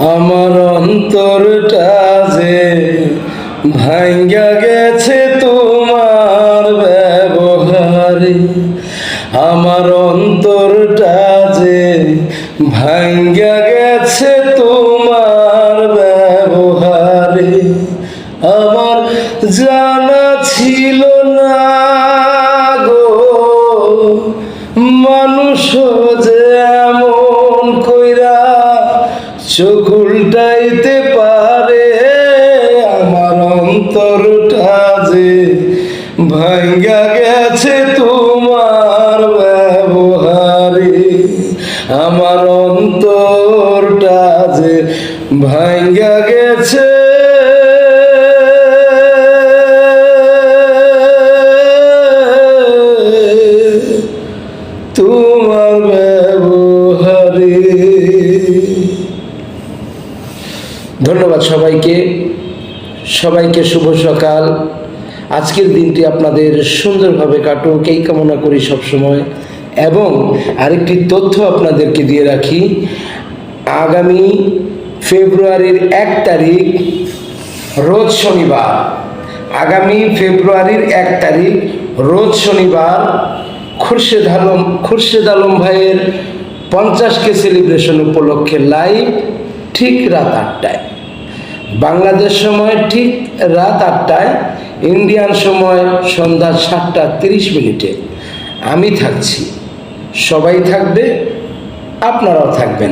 আমার অন্তরটা যে ভাঙ্গা গেছে তোমার ব্যবহারে, আমার অন্তরটা যে ভাঙ্গা গেছে তোমার ব্যবহারে। আমার জানা ছিল না গো মানুষ যে এমন কইরা চোখ উল্টাইতে পারে। আমার অন্তরটা যে ভাঙ্গা গেছে তোমার ব্যবহারে, আমার অন্তরটা যে ভাঙ্গা গেছে তোমার ব্যবহারে। ধন্যবাদ সবাইকে, সবাইকে শুভ সকাল। আজকের দিনটি আপনাদের সুন্দরভাবে কাটুক এই কামনা করি সবসময়। এবং আরেকটি তথ্য আপনাদেরকে দিয়ে রাখি, আগামী ফেব্রুয়ারির 1 তারিখ রোজ শনিবার, আগামী ফেব্রুয়ারির 1 তারিখ রোজ শনিবার খুরশেদ আলম ভাইয়ের 50K সেলিব্রেশন উপলক্ষে লাইভ ঠিক রাত 8টায়, বাংলাদেশ সময় ঠিক রাত 8টায়, ইন্ডিয়ান সময় সন্ধ্যা 7টা 30 আমি থাকছি। সবাই থাকবে, আপনারাও থাকবেন।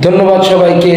ধন্যবাদ সবাইকে।